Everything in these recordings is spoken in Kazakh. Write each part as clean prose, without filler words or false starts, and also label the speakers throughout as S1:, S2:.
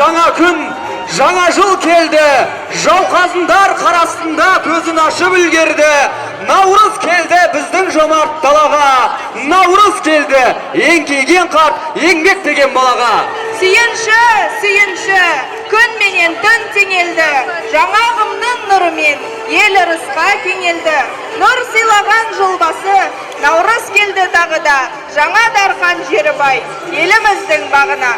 S1: жаңа күн, жаңа жыл келді. Жауқазындар қарасында көзін ашып үлгерді. Наурыз келді біздің жомарт далаға. Наурыз келді еңкейген қарт, еңбек деген балаға.
S2: Сүйінші, сүйінші, күн менен түн теңелді. Жаңа ағымның нұрымен ел ырысқа кеңелді. Нұр сыйлаған жолбасы, наурыз келді тағы да. Жаңа дарқан жері бай, еліміздің бағына.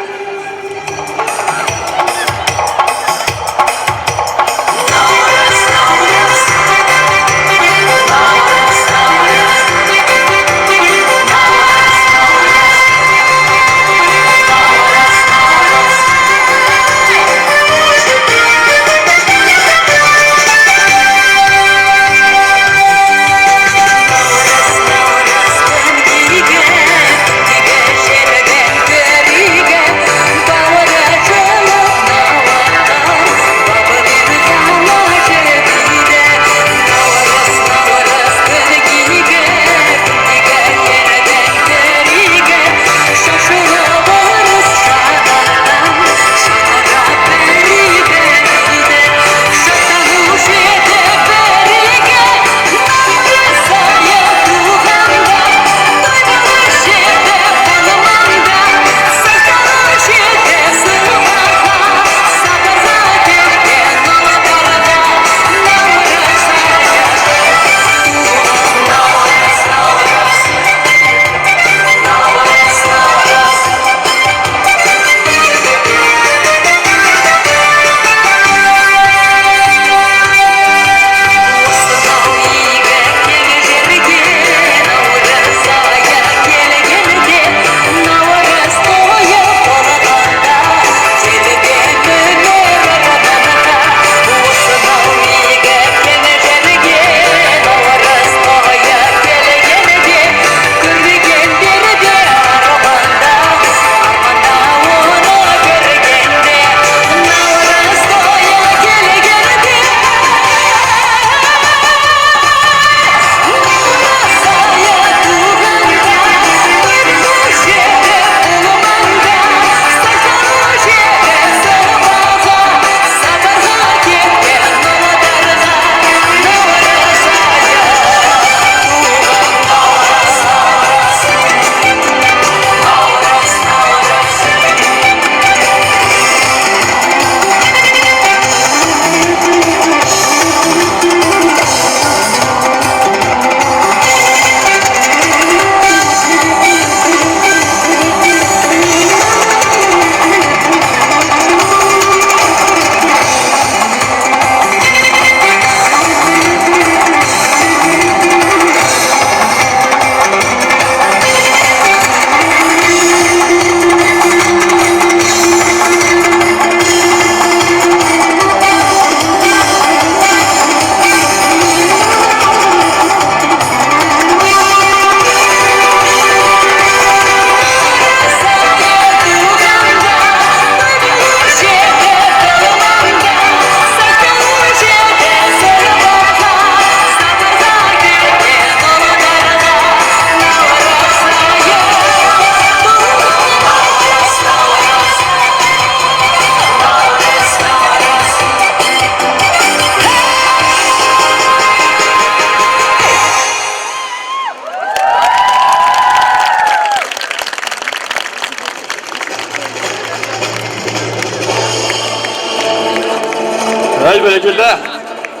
S1: Бәрекелді.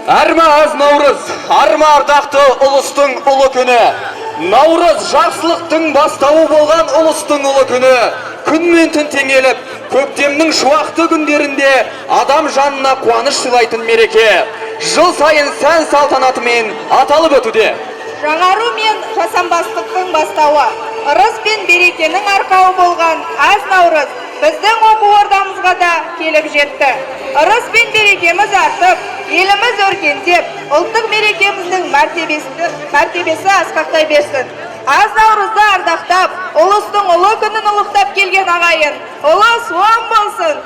S1: Әрма аз наурыз, арма ардақты ұлыстың ұлы күні. Наурыз жақсылықтың бастауы болған ұлыстың ұлы күні. Күн мен түн теңеліп, көктемнің шуақты күндерінде адам жанына қуаныш сыйлайтын мереке. Жыл сайын сән салтанатымен аталып өтуде.
S2: Жаңару мен жасамбастықтың бастауы, ырыс пен берекенің арқауы болған аз наурыз біздің оқу ордамызға да келіп жетті. Ырыс пен берекеміз артып, еліміз өркендеп, ұлттық мерекеміздің мәртебесі асқақтай берсін. Аз наурызды ардақтап, ұлыстың ұлы күнін ұлықтап келген ағайын, ұлы суан болсын.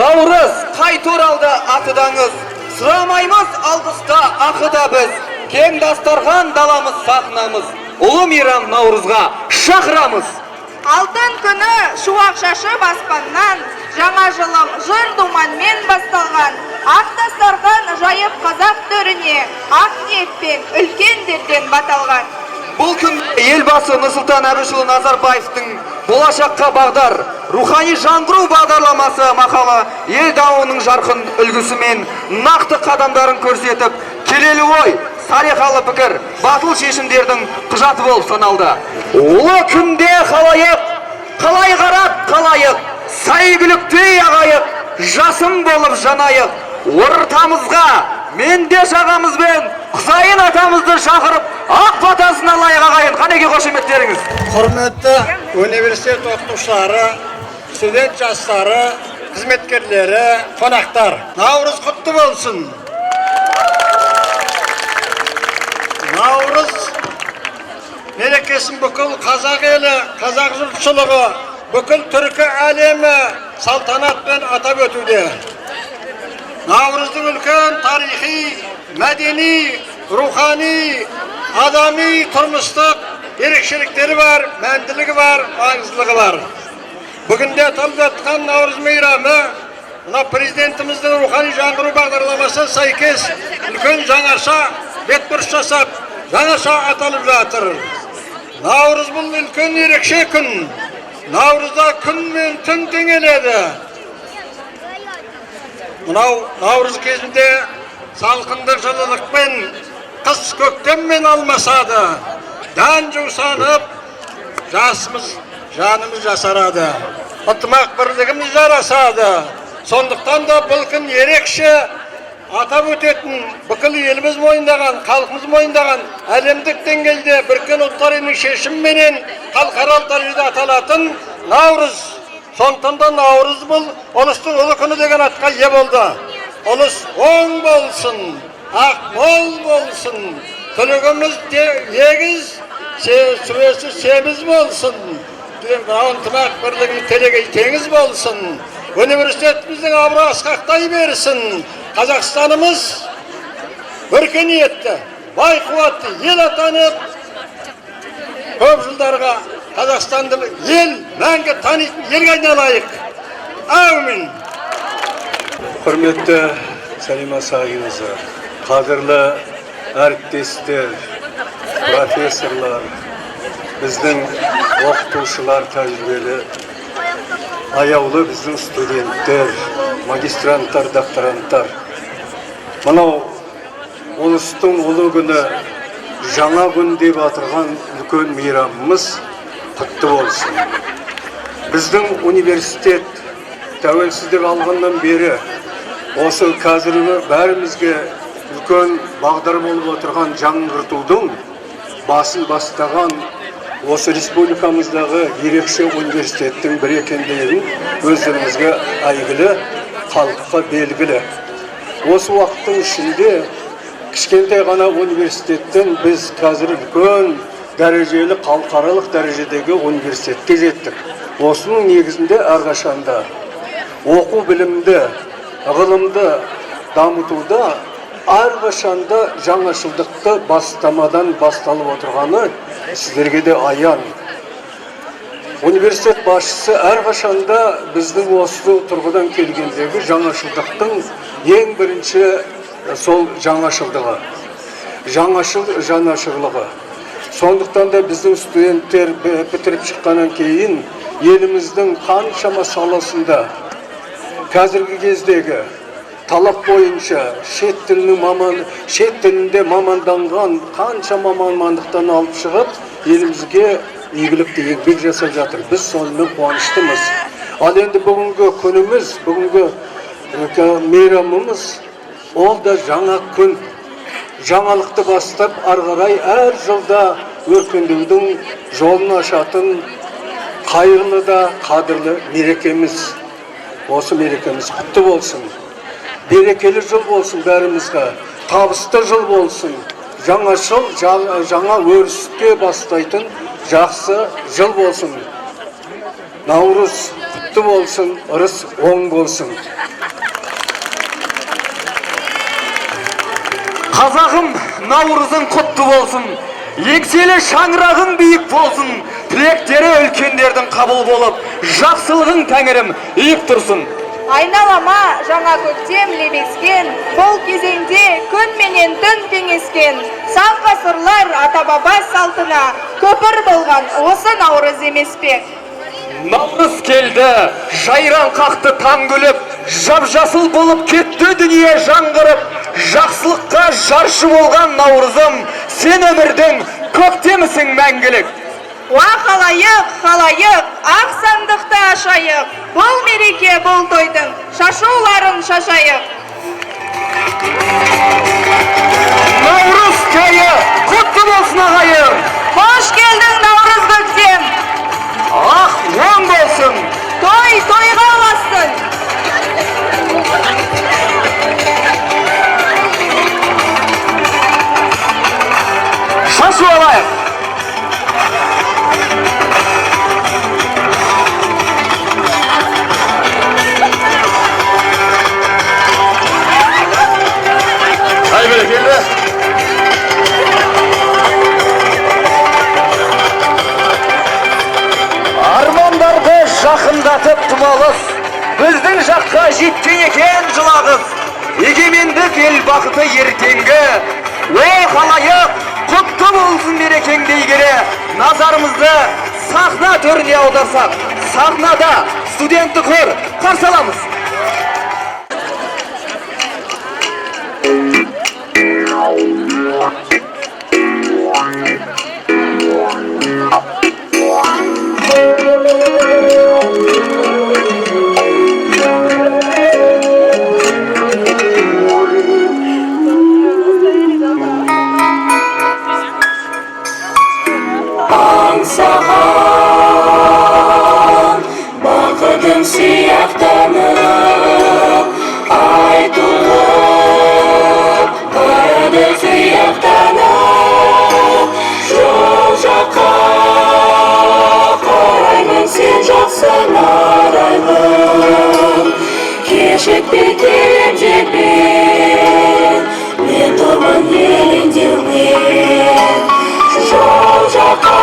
S1: Наурыз қайт оралды атыдаңыз, сұрамаймыз алғыста ақыда біз. Кең дастархан даламыз сахнамыз, ұлы мейрам наурызға шақырамыз.
S2: Алтын күні шуақ шашып аспаннан, жаңа жылым жыр думанмен басталған. Ақ дастархан жайып қазақ төріне, ақ ниетпен үлкендерден баталған.
S1: Бұл күн елбасы Нұрсұлтан Әбішұлы Назарбаевтың болашаққа бағдар рухани жаңғыру бағдарламасы мақалы ел дамуының жарқын үлгісімен нақты қадамдарын көрсетіп, келелі ой, салиқалы пікір, батыл шешімдердің құжаты болып саналды. Ұлы күнде қалайық, қалай қарап қалайық, сәйгүліктей ағайық, жасым болып жанайық, ортамызға менде жағамызбен Құсайын атамызды шақырып, ақ батасын алайық ағайын. Қанеке қошеметтеріңіз.
S3: Құрметті университет оқытушылары, студент жастары, қызметкерлері, қонақтар, Наурыз құтты болсын. Наурыз мерекесін бүкіл қазақ елі, қазақ жұртшылығы, бүкіл түркі әлемі салтанатпен атап өтуде. Наурыздың үлкен тарихи, мәдени, рухани, адами, тұрмыстық ерекшеліктері бар, мәнділігі бар, маңыздылығы бар. Бүгінде аталып жатқан Наурыз мейрамы мына президентіміздің рухани жаңғыру бағдарламасына сәйкес үлкен жаңаша бетбұрыс жасап, жаңаша аталып жатыр. Наурыз бұл үлкен ерекше күн. Наурызда күн мен түн теңеледі. Мынау Наурыз кезінде салқынды жылылықпен, қыс көктеммен алмасады. Жан жусанып, жасымыз, жанымыз жасарады. Ынтымақ бірлігіміз жарасады. Сондықтан да бұл күн ерекше атап өтетін, бүкіл еліміз мойындаған, халқымыз мойындаған, әлемдік деңгейде Біріккен ұлттар ұйымының шешіміменен халықаралық дәрежеде аталатын Наурыз. Сондықтан да Наурыз бұл ұлыстың ұлы күні деген атқа ие болды. Ұлыс оң болсын, ақ мол болсын, тілегіміз егіз, сүресі семіз болсын, ынтымақ бірлігінің телегей теңіз болсын, университетіміздің абыройы асқақтай берсін, Қазақстанымыз өркениетті, бай қуатты ел атанып, көп жылдарға Қазақстанды ел мәңгі танитын елге айналайық. Әумин.
S4: Құрметті Сәлима Сағиқызы, қадірлі әріптестер, профессорлар, біздің оқытушылар, тәжірибелі, аяулы біздің студенттер, магистранттар, докторанттар. Мынау ұлыстың ұлы күні, жаңа күн деп атырған үлкен мейрамымыз құтты болсын. Біздің университет тәуелсіздік алғаннан бері осы қазіргі бәрімізге үлкен бағдар болып отырған жаңғыртудың басын бастаған осы республикамыздағы ерекше университеттің бір екендігін өздеріңізге әйгілі, халыққа белгілі. Осы уақыттың ішінде кішкентай ғана университеттен біз қазір үлкен дәрежелі, халықаралық дәрежедегі университетке жеттік. Осының негізінде әрқашанда оқу білімді, ғылымды дамытуда әрқашанда жаңашылдықты бастамадан басталып отырғаны сіздерге де аян. Университет басшысы әрқашанда біздің осы тұрғыдан келгендегі жаңашылдықтың ең бірінші сол жаңашылдығы, жаңашырлығы. Сондықтан да біздің студенттер бітіріп шыққаннан кейін еліміздің қаншама саласында қазіргі кездегі талап бойынша шет тілінде маманданған қаншама мамандықтан алып шығып, елімізге игілікті еңбек жасап жатыр. Біз сонымен қуаныштымыз. Ал енді бүгінгі күніміз, бүгінгі мейрамымыз, ол да жаңа күн. Жаңалықты бастап, арғарай әр жылда өркендеудің жолын ашатын қайырлы да қадірлі мерекеміз. Осы мерекеміз құтты болсын. Берекелі жыл болсын бәрімізге. Табысты жыл болсын. Жаңашыл, жаңа өріске бастайтын жақсы жыл болсын. Наурыз құтты болсын, ырыс оң болсын.
S1: Қазағым, наурызың құтты болсын, еңселі шаңырағың биік болсын, тілектері үлкендердің қабыл болып, жақсылығың тәңірім иіп тұрсын.
S2: Айналама жаңа көктем лебескен, бұл кезеңде күн менен түн теңескен, сан ғасырлар ата-баба салтына көпір болған осы наурыз емес пе?
S1: Наурыз келді, жайран қақты таң күліп, жап-жасыл болып кетті дүние жаңғырып, жақсылыққа жаршы болған наурызым, сен өмірдің көктемісің мәңгілік.
S2: Уа халайық, халайық, ақ сандықты ашайық, бұл мереке, бұл тойдың шашуларын шашайық.
S1: Наурыз тойы құтты болсын ағайын.
S2: Қош келдің наурыз көктем,
S1: Ақ оң болсын.
S2: той тойға ұласын.
S1: Шашу алайық. Ай бәрекелді. Армандарды жақындатып тұмалыс, біздің жаққа жеткен екен жылағыз. Егемендік ел бақыты ертеңгі, ой халайық, құтты болсын мерекең дей келе, назарымызды сахна төріне аударсақ, сахнада студенттік хор қарсы аламыз.
S5: Аңсаған бақытым сияқтанып, айтылып барады сияқтанып, жол жаққа қараймын, сен жақсың арайлым, кешікпей келем жетпей, мен тұрмын елеңдеумен. Жол жаққа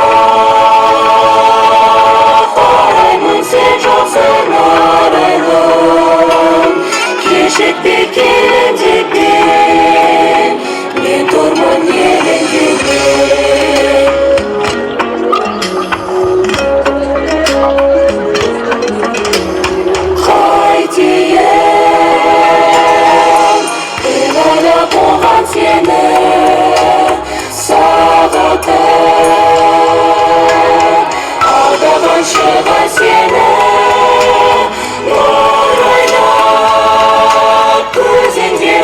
S5: қараймын, сен жоқсың арайлым, кешікпей келем жетпей, мен тұрмын елеңдеумен. Қайтейін кінәлап болған сені, алдаған шығар сені, нұр ойнап көзіңде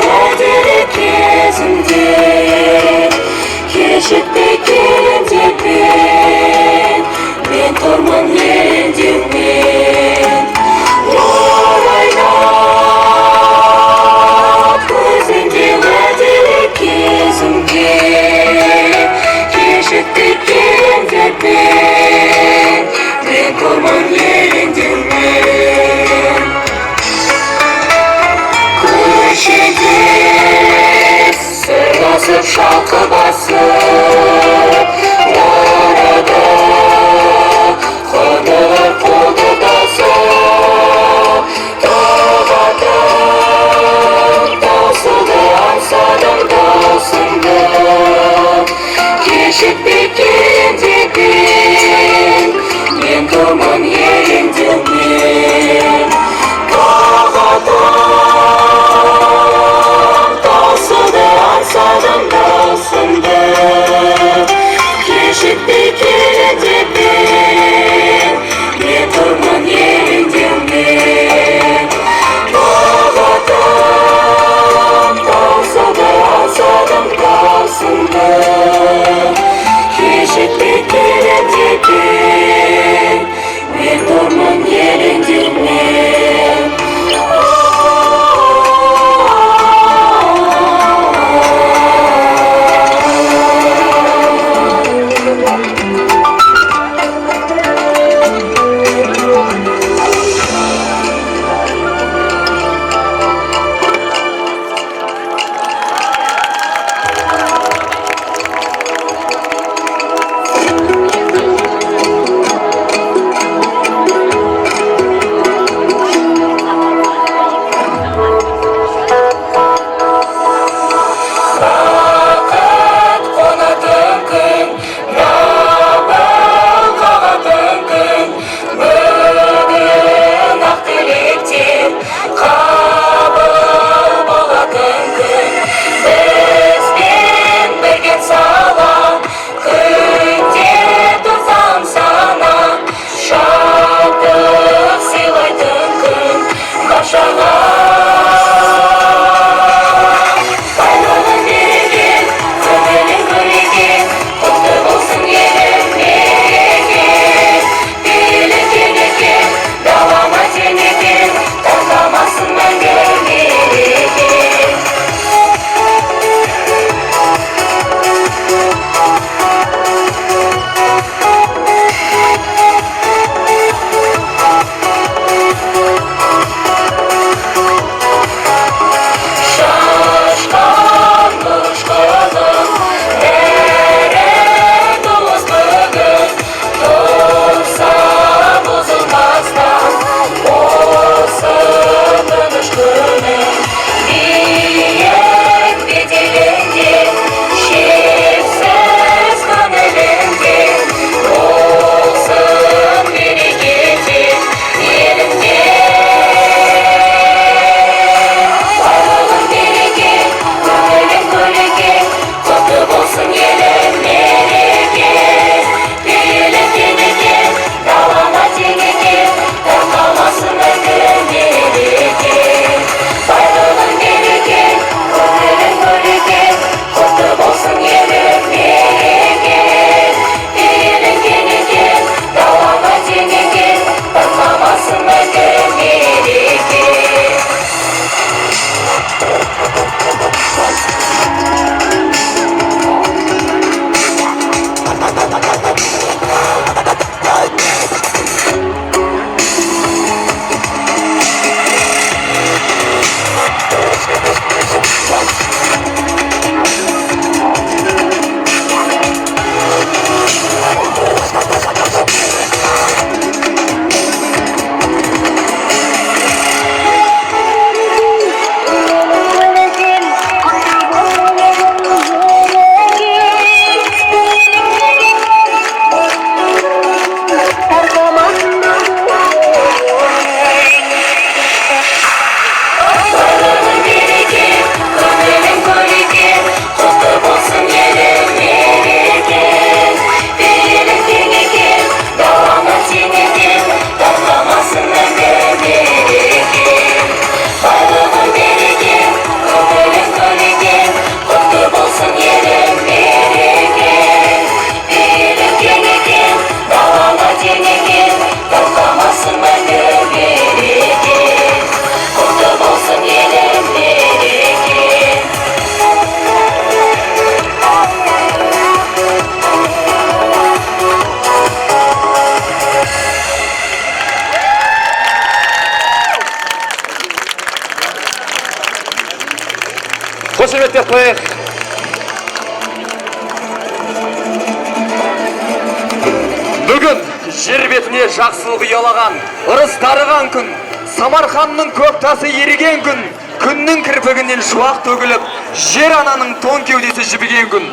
S1: деп қояйық. Бүгін жер бетіне жақсылық ұялаған, ырыс дарыған күн, Самарқанның көк тасы еріген күн, күннің кірпігінен шуақ төгіліп, жер ананың тон кеудесі жібіген күн.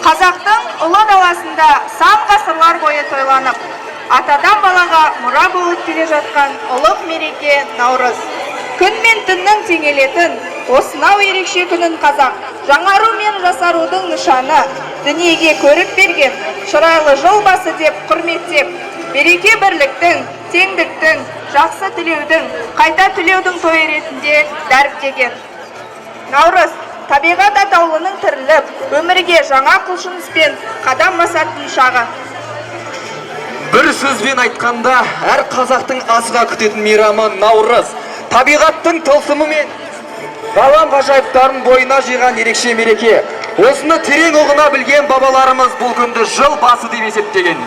S2: Қазақтың ұлы даласында сан ғасырлар бойы тойланып, атадан балаға мұра болып келе жатқан ұлық мереке Наурыз. Күн мен түннің теңелетін осынау ерекше күнін қазақ жаңару мен жасарудың нышаны, дүниеге көріп берген шырайлы жол басы деп құрметтеп, береке бірліктің, теңдіктің, жақсы тілеудің, қайта түлеудің тойы ретінде дәріптеген. Наурыз табиғат атаулының тіріліп, өмірге жаңа құлшыныспен қадам басатын шағы.
S1: Бір сөзбен айтқанда, әр қазақтың асыға күтетін мейрамы Наурыз. Табиғаттың тылсымы мен ғалам ғажайыптарын бойына жиған ерекше мереке. Осыны терең ұғына білген бабаларымыз бұл күнді жыл басы деп есептеген.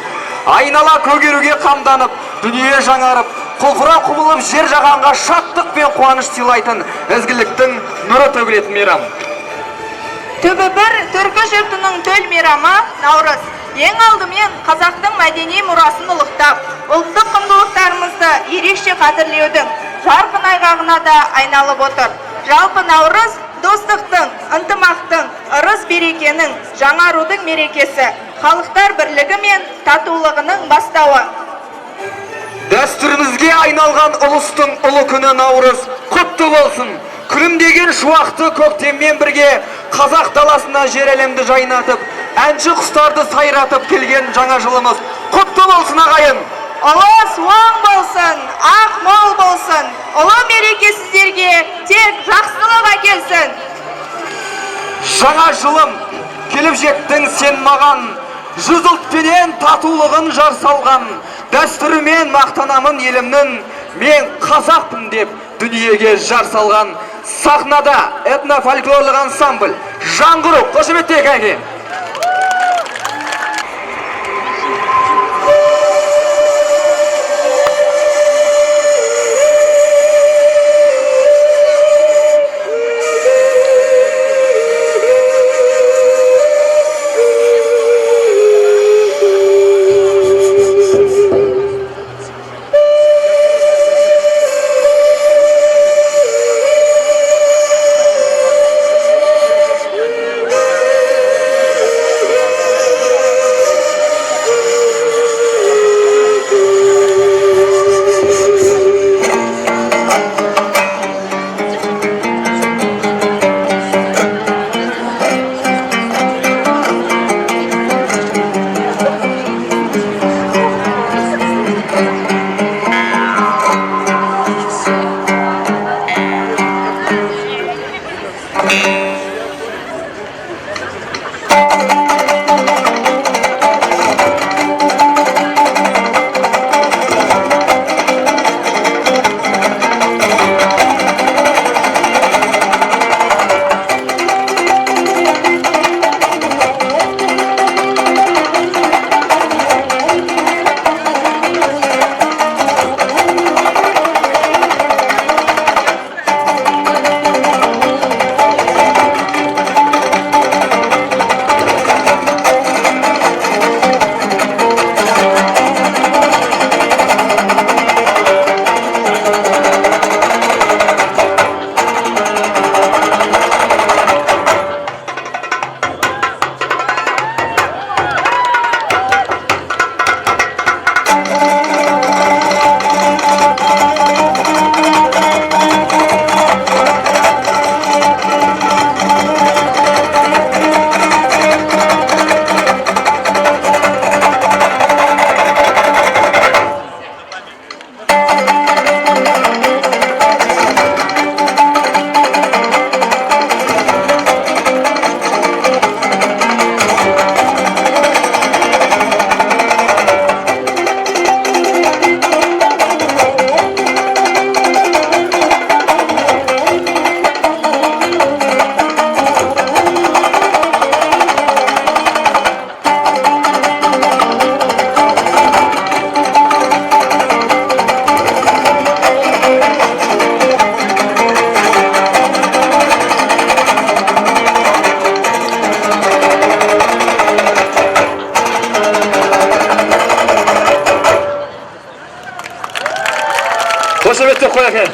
S1: Айнала көгеруге қамданып, дүние жаңарып, құлпыра құбылып жер жағанға шаттық пен қуаныш сыйлайтын ізгіліктің нұры төгілетін мейрам.
S2: Түбі бір түркі жұртының төл мейрамы Наурыз. Ең алдымен қазақтың мәдени мұрасын ұлықтап, ұлттық құндылықтарымызды ерекше қадірлеудің жарқын айғағына да айналып отыр. Жалпы Наурыз достықтың, ынтымақтың, ырыс берекенің, жаңарудың мерекесі, халықтар бірлігі мен татулығының бастауы.
S1: Дәстүрімізге айналған ұлыстың ұлы күні Наурыз құтты болсын. Күлімдеген шуақты көктеммен бірге қазақ даласына жер әлемді жайнатып, әнші құстарды сайратып келген жаңа жылымыз құтты болсын ағайын.
S2: Ұлыс оң болсын, ақ мол болсын, ұлы мереке сіздерге тек жақсылық әкелсін.
S1: Жаңа жылым, келіп жеттің сен маған, жүз ұлтпенен татулығын жар салған, дәстүрімен мақтанамын елімнің, мен қазақпын деп дүниеге жар салған. Сахнада этно-фольклорлық ансамбль жаңғыру, қошеметтейік әке. Қошеметтеп қоя екен.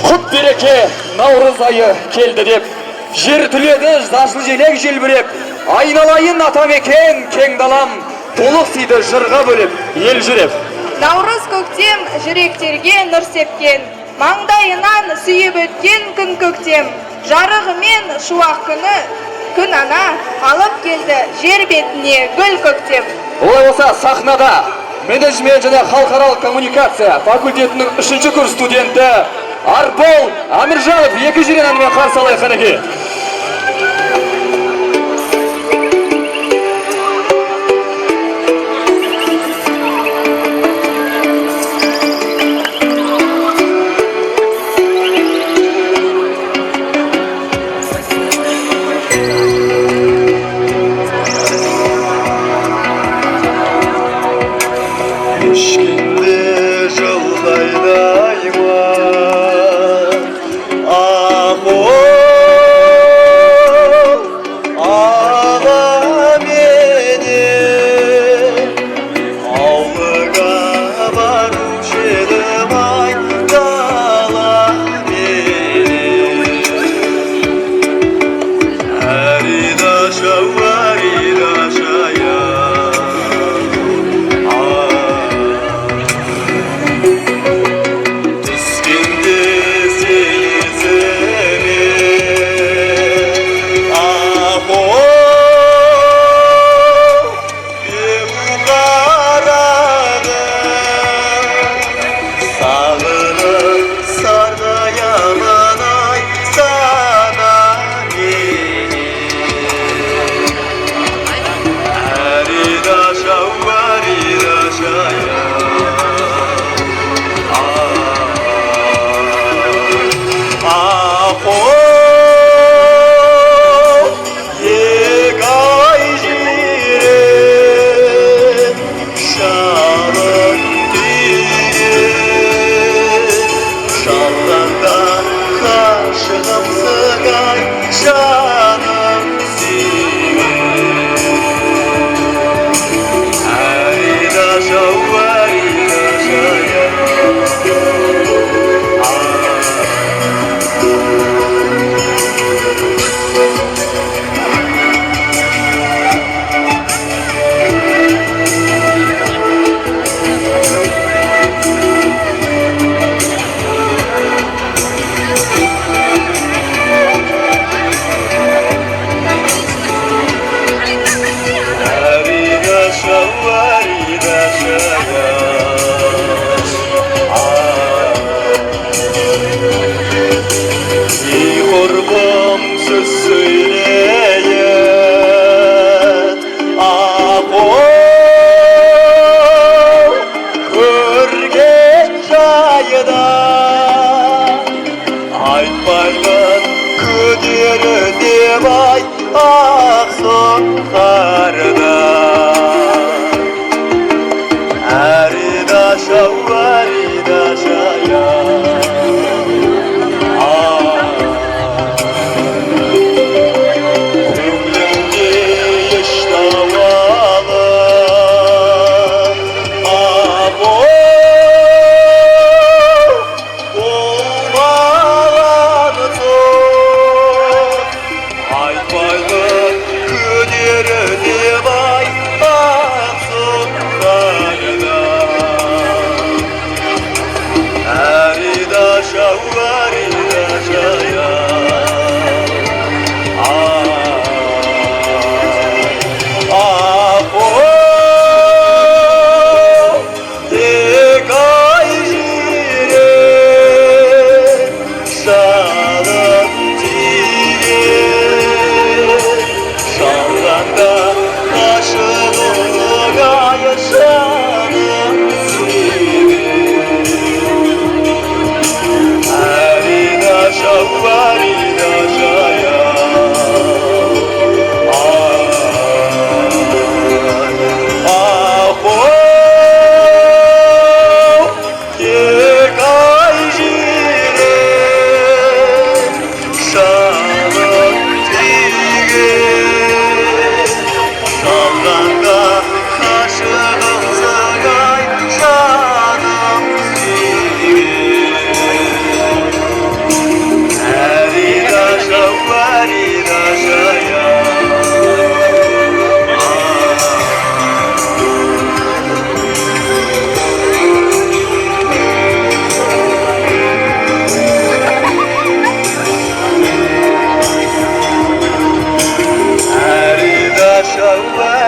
S1: Құт береке наурыз айы келді деп, жер түледі жасыл желек желбіреп, айналайын атамекен кең далам, толық сыйды жырға бөлеп, ел жүреп.
S2: Наурыз көктем жүректерге нұр сепкен, маңдайынан сүйіп өткен күн көктем, жарығымен шуақ күні, күн ана алып келді жер бетіне гүл көктем.
S1: Олай болса сахнада менеджмент және халықаралық коммуникация факультетінің 3-ші курс студенті Арбол Амиржанов екі жирен әнімен қарсы алайық қанеке.
S3: Ешкенде жылдайдаймын, ақол аға менен, ауылға барушы едім айдаламенен. Әридаша, әридаша-я, айтпаймын күдері деп ай ақ соққарда. Әридаша, әридаша-я, көңлімде еш дауалы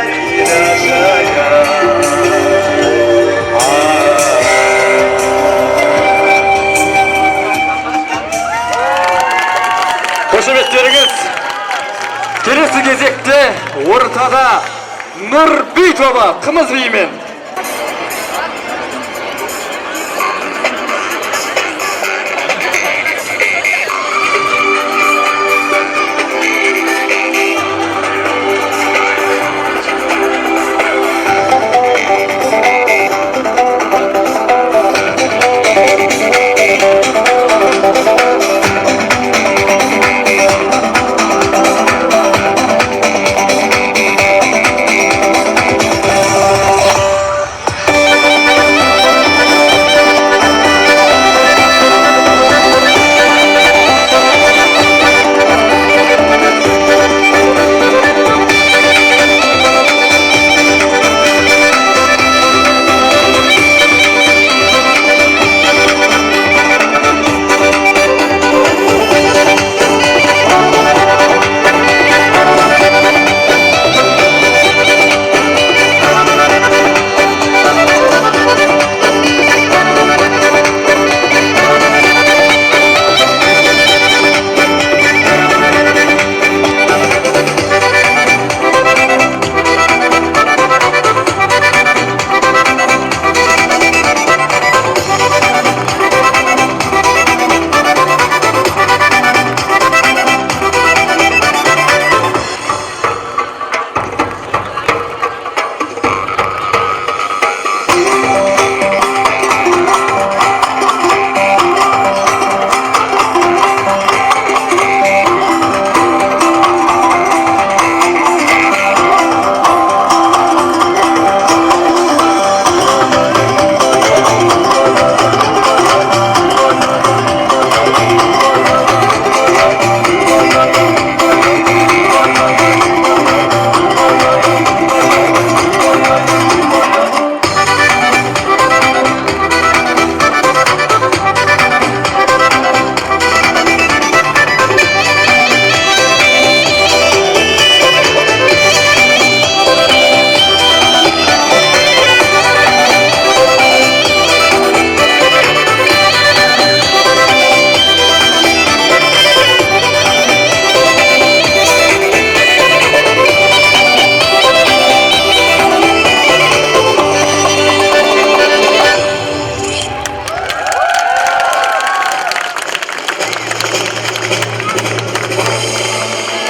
S3: Фарида жая.
S1: Қошеметтеріңіз. Келесі кезекте ортада Нұр би тобы қымыз биімен.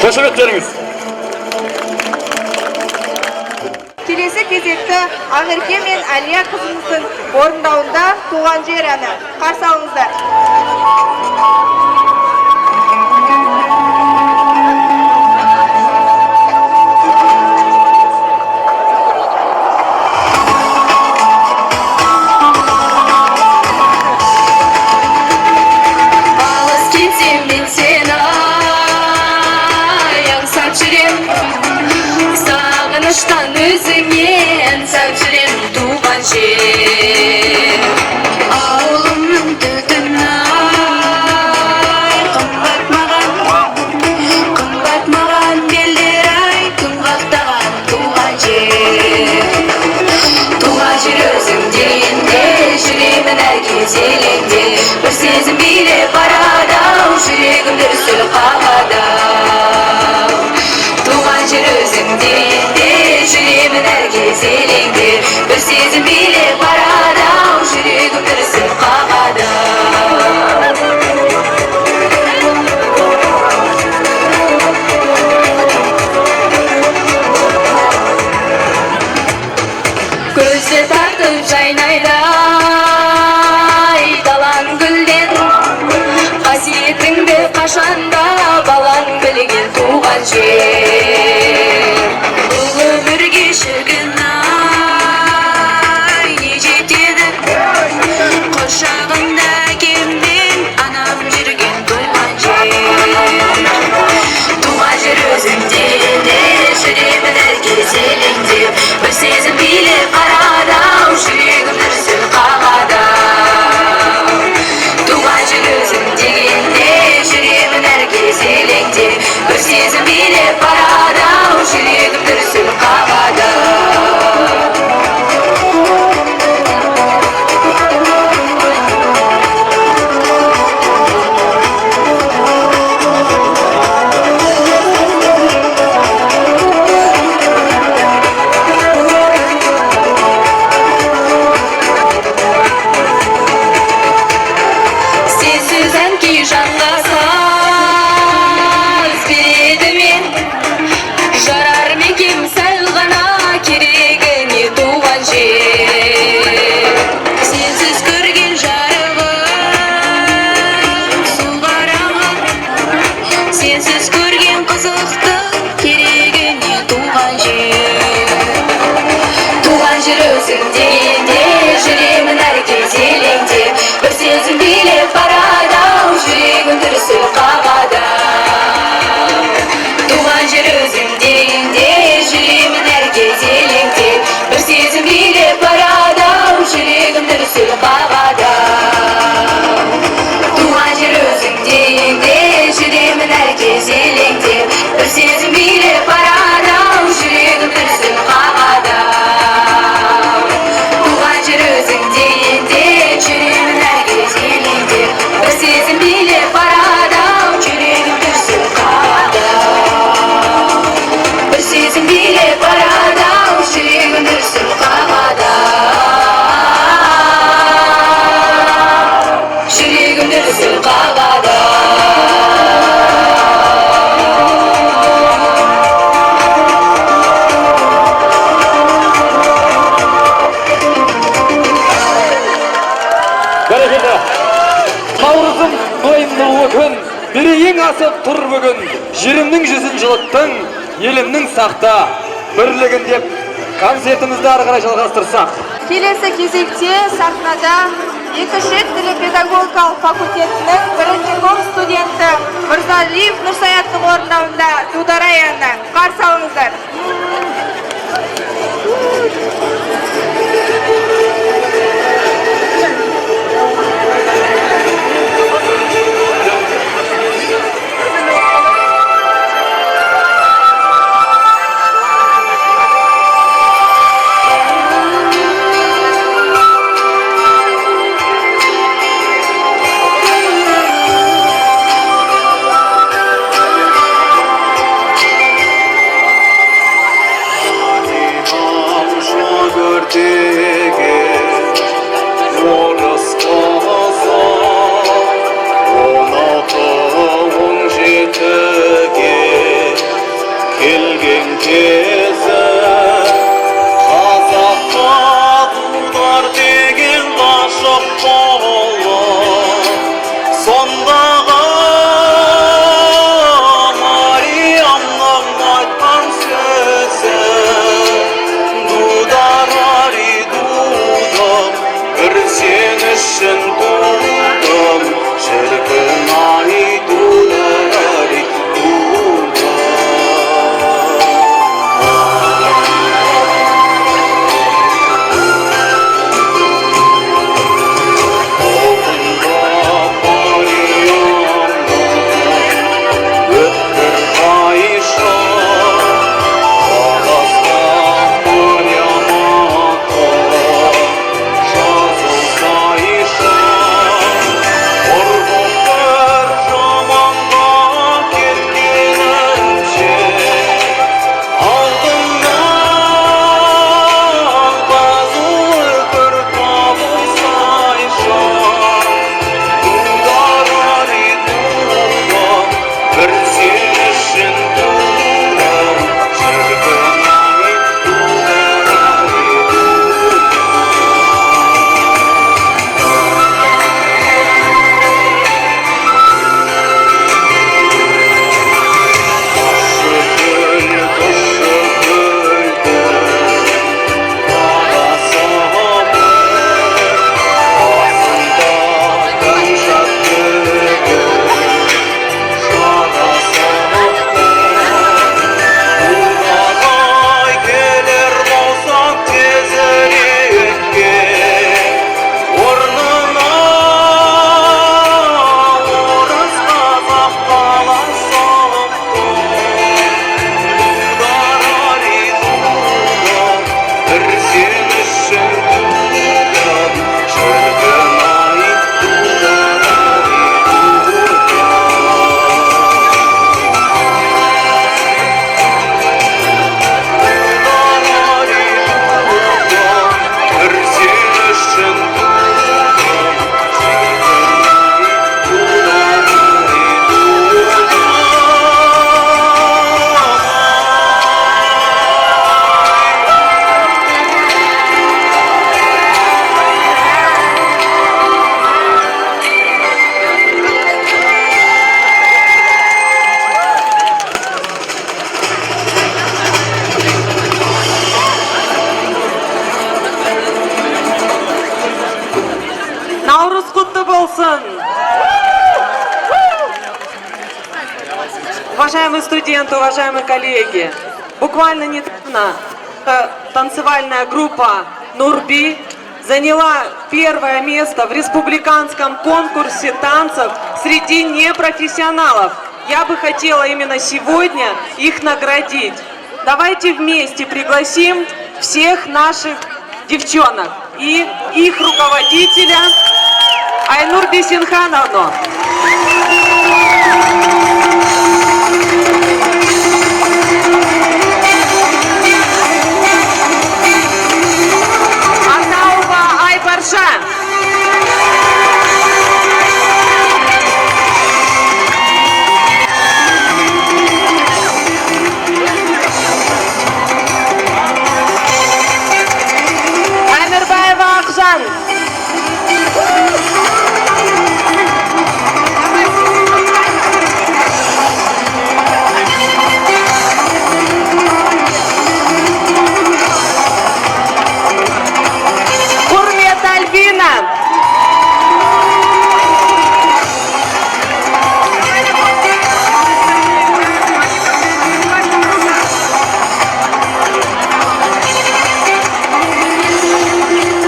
S1: Қошеметтеріңіз.
S2: Келесі кезекті Ақерке мен Әлия қызымыздың орындауында туған жер әні. Қарсы алыңыздар.
S5: Алыс кетсем мен сені аңсап жүрем, сағыныштан өзіңнен сап жүрем туған жер. Ауылымның түтін ай, қымбат маған белдер ай, күн қақтаған туған жер. Туған жер өзің дегенде жүремін әр кезелеңде, бір сезім билеп барады-ау, жүрегім дүрсіл қағады-ау. Туған жер өзің дегенде жүремін әр кезелеңде, бір сезім билеп барады-ау, жүрегім дүрсіл қағады-ау. Көзі тартып жайнайды далан гүлден, қасиетіңді қашанда балан білген туған жер. Бұл өмірге шіркін ай не жетеді, құшағында әкеммен анам жүрген туған жер. Туған жер өзіңде жүремін әр кезелеңдеп, бір сезім билеп барады-ау, жүрегім дүрсіл қағады-ау. Туған жер өзің дегенде жүремін әр кезелеңдеп, бір сезім билеп барады-ау, жүрөсің дегенде жүремін әркез елеңде бір сезім билеп барады ау жүрегім дүрсіл қағады туған жер өзің дегенде жүремін әркез елеңде бір сезім билеп барады ау жүрегім дүрсіл қағады туған жер өзің дегенде жүремін әркез елеңде бір сезім билеп барады ау жүрегім дүрсіл қағады туған жер өзің дегенде жүремін әркез елеңде бір сезім билеп барады ау жүрегім дүрсіл қағады бір сезім билеп барады ау жүрегім дүрсіл қағады жүрегім дүрсіл қағады
S1: бәрекелді. Наурызым мойынлы күн, берейін асып тұр бүгін. Жерімнің жүзін жылыттың, елімнің сақта бірлігін деп концертімізді ары қарай жалғастырсақ.
S2: Келесі кезекте сахнада екінші тілі педагогикалық факультетінің бірінші курс студенті Мырзалиев Нұрсаяттың орындауында Дударай әні. Қарсы алыңыздар.
S6: Уважаемые студенты, уважаемые коллеги, буквально недавно танцевальная группа «Нурби» заняла первое место в республиканском конкурсе танцев среди непрофессионалов. Я бы хотела именно сегодня их наградить. Давайте вместе пригласим всех наших девчонок и их руководителя Айнур Бисенхановну. Атаува Айбарша. Амирбаева Акжан. Курмет Альбина.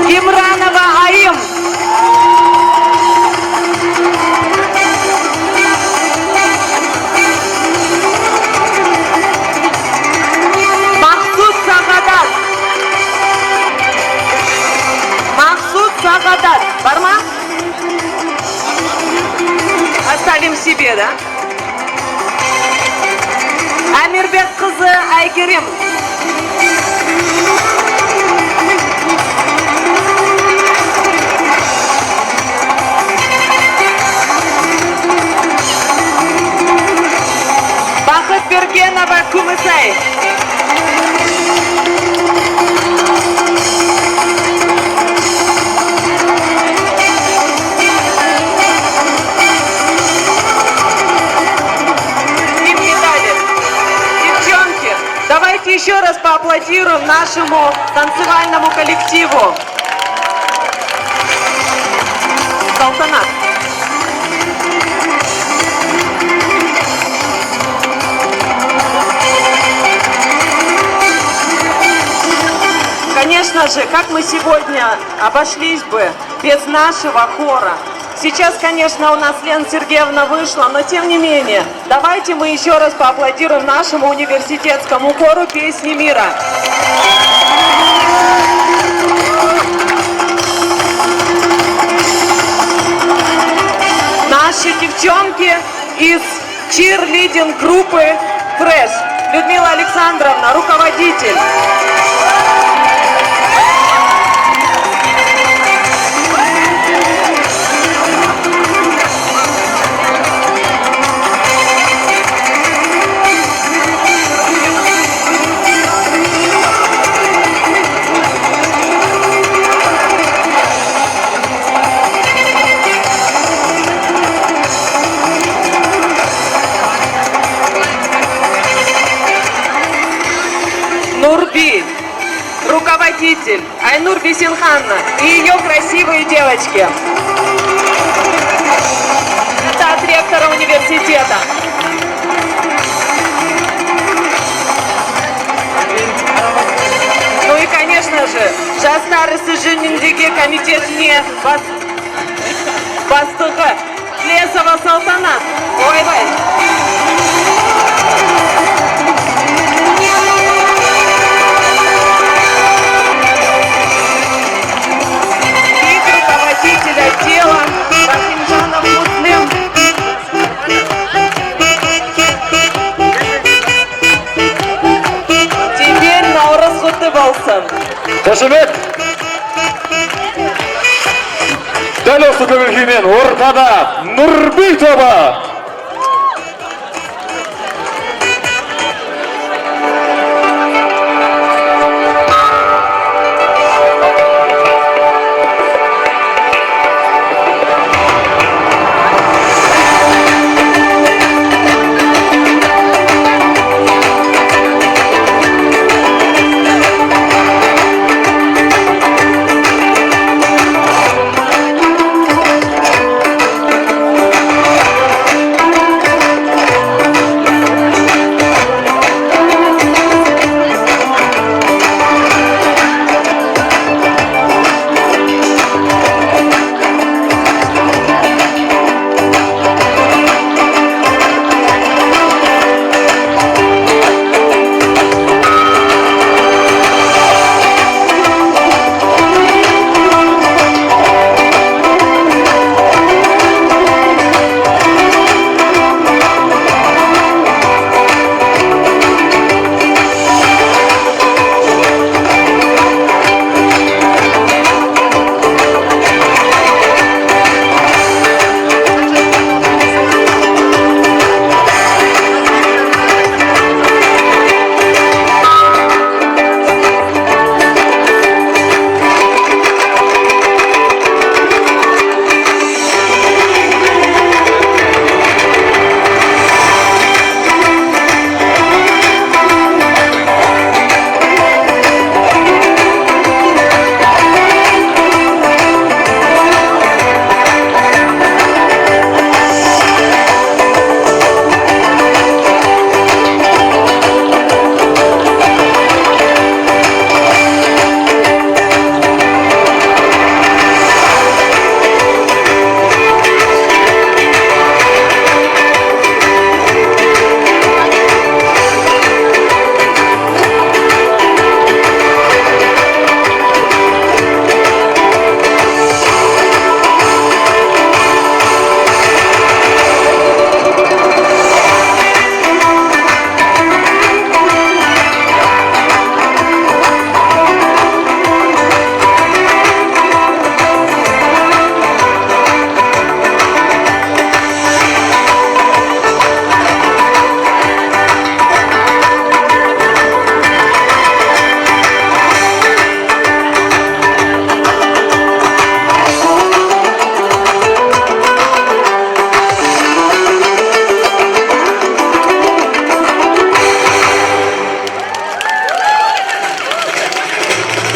S6: Имранова Аим. Махсуд Сагадат. Махсуд Сагадат. Бар ма? Оставим себе, да? Амирбек кызы Айгерим. Бахыт Бергенова Кумысай. Им медали. Девчонки, давайте еще раз поаплодируем нашему танцевальному коллективу. Салтанат. Конечно же, как мы сегодня обошлись бы без нашего хора. Сейчас, конечно, у нас Лена Сергеевна вышла, но тем не менее, давайте мы еще раз поаплодируем нашему университетскому хору «Песни мира». Наши девчонки из чирлидинг-группы «Фреш». Людмила Александровна, руководитель. Нурби, руководитель Айнур Бисенхановна и ее красивые девочки. Это от ректора университета. Ну и, конечно же, Жастар Исыжинниндеги комитет не бастығы Лесова Салтанат. Ойбай. Руководитель отдела Рахимжанов Муслим. Теперь Наурыз Құттыболсын.
S1: Қошемет! Дәл осы көңіл-күймен ортада Нурби тобы!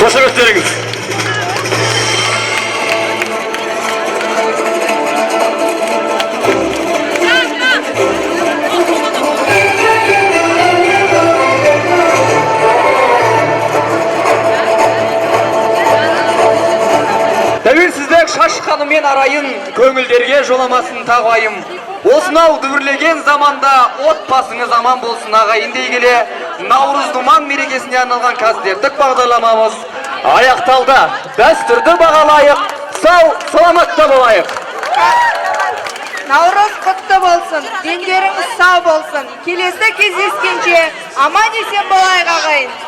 S1: Қошеметтеріңіз. Тәуелсіздік шашқанымен арайын, көңілдерге жоламасын тағайым. Осынау дүбірлеген заманда отбасыңыз аман болсын ағайын дей келе, Наурыз Думан мерекесіне арналған концерттік бағдарламамыз аяқталды. Дәстүрді бағалайық, сау, саламатта болайық.
S2: Наурыз құтты болсын, дендеріңіз сау болсын. Келесі кездескенше аман есен болайық ағайын.